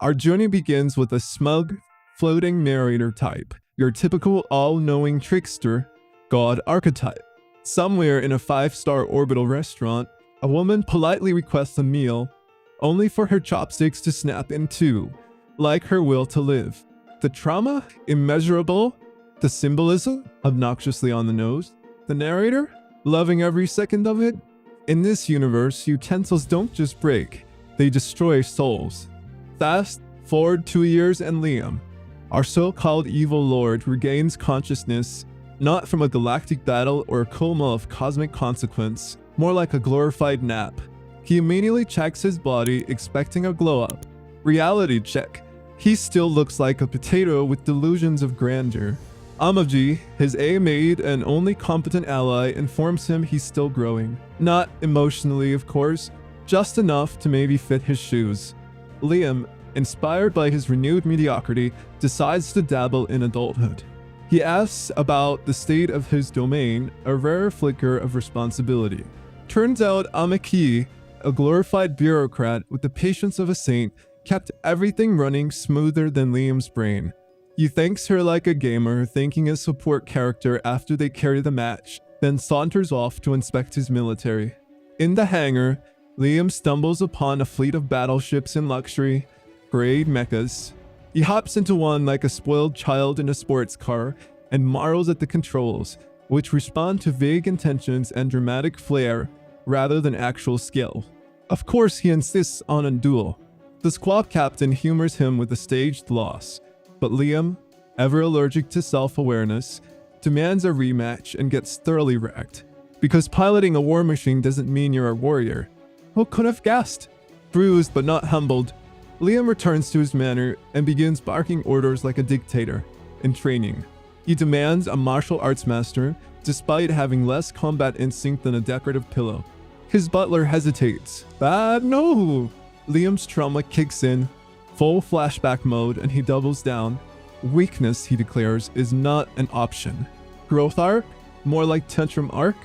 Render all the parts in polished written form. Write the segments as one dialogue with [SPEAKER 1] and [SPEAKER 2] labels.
[SPEAKER 1] Our journey begins with a smug, floating narrator type, your typical all-knowing trickster, god archetype. Somewhere in a 5-star orbital restaurant, a woman politely requests a meal, only for her chopsticks to snap in two, like her will to live. The trauma? Immeasurable. The symbolism? Obnoxiously on the nose. The narrator? Loving every second of it? In this universe, utensils don't just break, they destroy souls. Fast forward 2 years and Liam, our so-called evil lord, regains consciousness, not from a galactic battle or a coma of cosmic consequence, more like a glorified nap. He immediately checks his body, expecting a glow-up. Reality check. He still looks like a potato with delusions of grandeur. Amaji, his A-maid and only competent ally, informs him he's still growing. Not emotionally, of course, just enough to maybe fit his shoes. Liam, inspired by his renewed mediocrity, decides to dabble in adulthood. He asks about the state of his domain, a rare flicker of responsibility. Turns out Amaki, a glorified bureaucrat with the patience of a saint, kept everything running smoother than Liam's brain. He thanks her like a gamer, thanking his support character after they carry the match, then saunters off to inspect his military. In the hangar, Liam stumbles upon a fleet of battleships and luxury grade mechas. He hops into one like a spoiled child in a sports car and marvels at the controls, which respond to vague intentions and dramatic flair rather than actual skill. Of course, he insists on a duel. The squad captain humors him with a staged loss, but Liam, ever allergic to self-awareness, demands a rematch and gets thoroughly wrecked. Because piloting a war machine doesn't mean you're a warrior. Who could have guessed? Bruised but not humbled, Liam returns to his manor and begins barking orders like a dictator. In training, he demands a martial arts master, despite having less combat instinct than a decorative pillow. His butler hesitates. No! Liam's trauma kicks in, full flashback mode, and he doubles down. Weakness, he declares, is not an option. Growth arc? More like tantrum arc?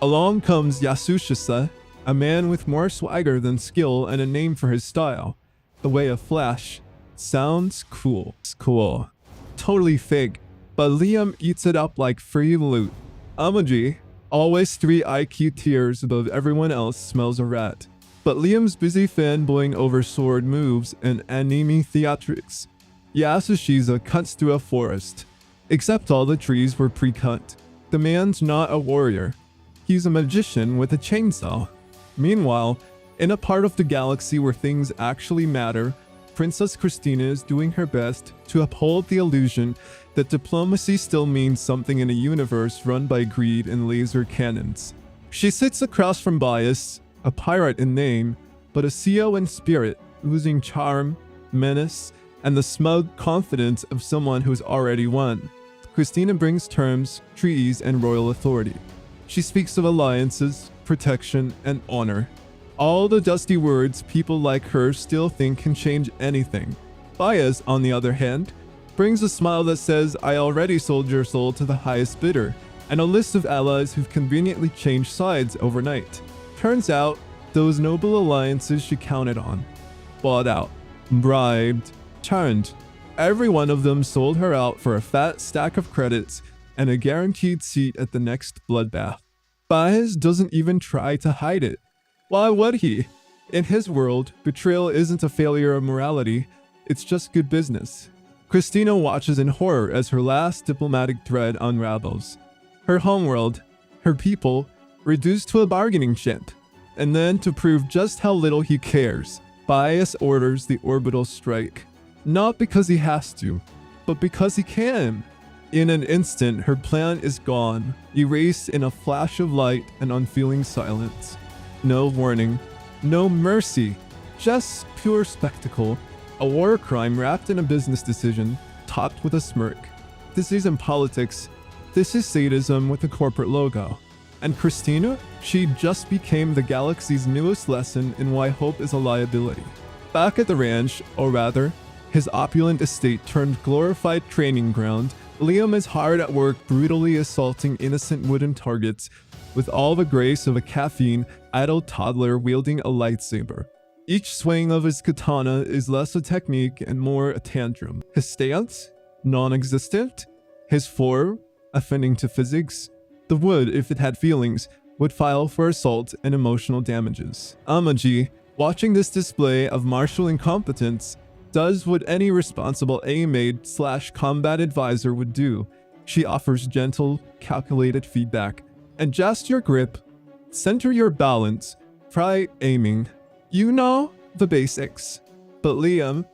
[SPEAKER 1] Along comes Yasushisa, a man with more swagger than skill and a name for his style. The way of Flash. Sounds cool. It's cool. Totally fake, but Liam eats it up like free loot. Amaji, always 3 IQ tiers above everyone else, smells a rat. But Liam's busy fanboying over sword moves and anime theatrics. Yasushisa cuts through a forest, except all the trees were pre-cut. The man's not a warrior. He's a magician with a chainsaw. Meanwhile, in a part of the galaxy where things actually matter, Princess Christina is doing her best to uphold the illusion that diplomacy still means something in a universe run by greed and laser cannons. She sits across from Bias, a pirate in name, but a CEO in spirit, oozing charm, menace, and the smug confidence of someone who's already won. Christina brings terms, treaties, and royal authority. She speaks of alliances, protection, and honor. All the dusty words people like her still think can change anything. Bias, on the other hand, brings a smile that says, I already sold your soul to the highest bidder, and a list of allies who've conveniently changed sides overnight. Turns out, those noble alliances she counted on. Bought out, bribed, turned. Every one of them sold her out for a fat stack of credits and a guaranteed seat at the next bloodbath. Bias doesn't even try to hide it. Why would he? In his world, betrayal isn't a failure of morality, it's just good business. Christina watches in horror as her last diplomatic thread unravels. Her homeworld, her people, reduced to a bargaining chip. And then, to prove just how little he cares, Bias orders the orbital strike. Not because he has to, but because he can. In an instant, her plan is gone, erased in a flash of light and unfeeling silence. No warning, no mercy, just pure spectacle. A war crime wrapped in a business decision, topped with a smirk. This isn't politics, this is sadism with a corporate logo. And Christina? She just became the galaxy's newest lesson in why hope is a liability. Back at the ranch, or rather, his opulent estate turned glorified training ground, Liam is hard at work brutally assaulting innocent wooden targets with all the grace of a caffeine, idle toddler wielding a lightsaber. Each swing of his katana is less a technique and more a tantrum. His stance? Non-existent. His form? Offending to physics. The wood, if it had feelings, would file for assault and emotional damages. Amaji, watching this display of martial incompetence, does what any responsible A-maid/combat advisor would do. She offers gentle, calculated feedback. Adjust your grip. Center your balance. Try aiming. You know the basics. But Liam,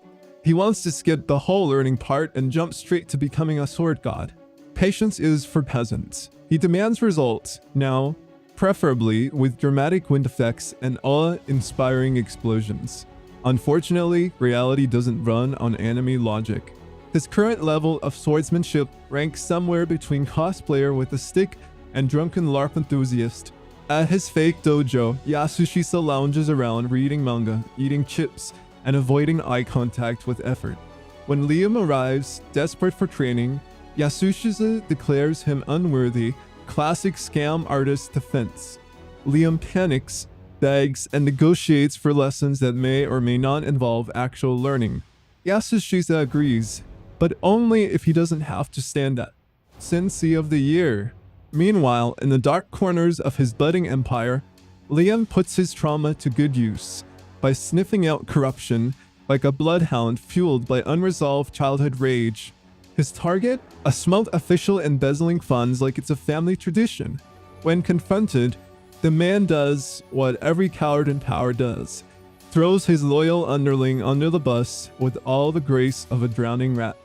[SPEAKER 1] he wants to skip the whole learning part and jump straight to becoming a sword god. Patience is for peasants. He demands results, now, preferably with dramatic wind effects and awe-inspiring explosions. Unfortunately, reality doesn't run on anime logic. His current level of swordsmanship ranks somewhere between cosplayer with a stick and drunken LARP enthusiast. At his fake dojo, Yasushisa lounges around reading manga, eating chips, and avoiding eye contact with effort. When Liam arrives, desperate for training, Yasushisa declares him unworthy, classic scam artist defense. Liam panics, begs, and negotiates for lessons that may or may not involve actual learning. Yasushisa agrees, but only if he doesn't have to stand at Sensei of the Year. Meanwhile, in the dark corners of his budding empire, Liam puts his trauma to good use by sniffing out corruption like a bloodhound fueled by unresolved childhood rage. His target? A smug official embezzling funds like it's a family tradition. When confronted, the man does what every coward in power does. Throws his loyal underling under the bus with all the grace of a drowning rat.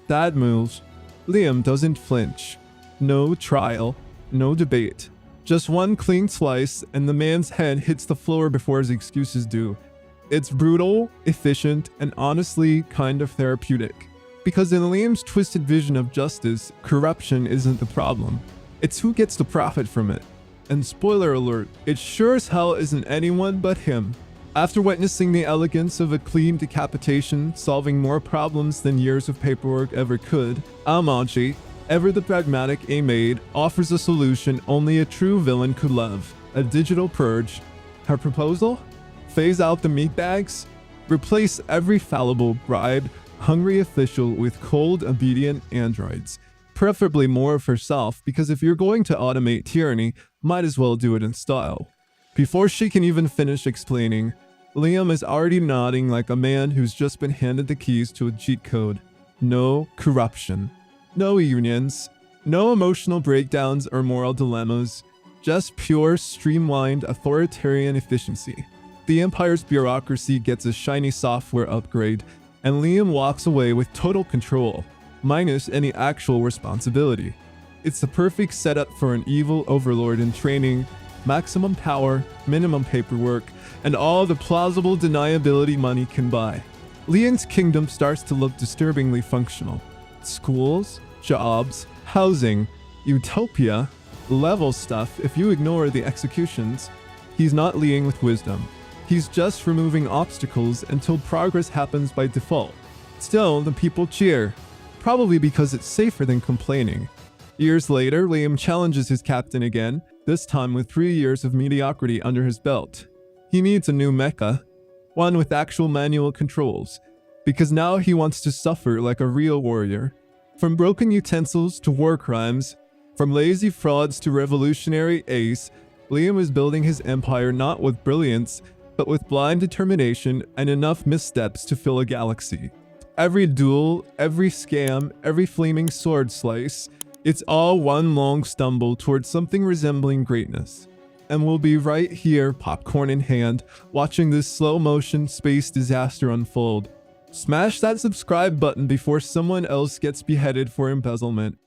[SPEAKER 1] That moves. Liam doesn't flinch. No trial, no debate. Just one clean slice and the man's head hits the floor before his excuses do. It's brutal, efficient, and honestly kind of therapeutic. Because in Liam's twisted vision of justice, corruption isn't the problem. It's who gets to profit from it. And spoiler alert, it sure as hell isn't anyone but him. After witnessing the elegance of a clean decapitation solving more problems than years of paperwork ever could, Amaji, ever the pragmatic A-maid, offers a solution only a true villain could love: a digital purge. Her proposal? Phase out the meatbags? Replace every fallible, bribed, hungry official with cold, obedient androids. Preferably more of herself, because if you're going to automate tyranny, might as well do it in style. Before she can even finish explaining, Liam is already nodding like a man who's just been handed the keys to a cheat code. No corruption. No unions. No emotional breakdowns or moral dilemmas. Just pure, streamlined, authoritarian efficiency. The Empire's bureaucracy gets a shiny software upgrade, and Liam walks away with total control, minus any actual responsibility. It's the perfect setup for an evil overlord in training: maximum power, minimum paperwork, and all the plausible deniability money can buy. Liam's kingdom starts to look disturbingly functional. Schools, jobs, housing, utopia, level stuff if you ignore the executions. He's not leading with wisdom. He's just removing obstacles until progress happens by default. Still, the people cheer, probably because it's safer than complaining. Years later, Liam challenges his captain again, this time with 3 years of mediocrity under his belt. He needs a new mecha, one with actual manual controls, because now he wants to suffer like a real warrior. From broken utensils to war crimes, from lazy frauds to revolutionary ace, Liam is building his empire not with brilliance, but with blind determination and enough missteps to fill a galaxy. Every duel, every scam, every flaming sword slice, it's all one long stumble towards something resembling greatness. And we'll be right here, popcorn in hand, watching this slow-motion space disaster unfold. Smash that subscribe button before someone else gets beheaded for embezzlement.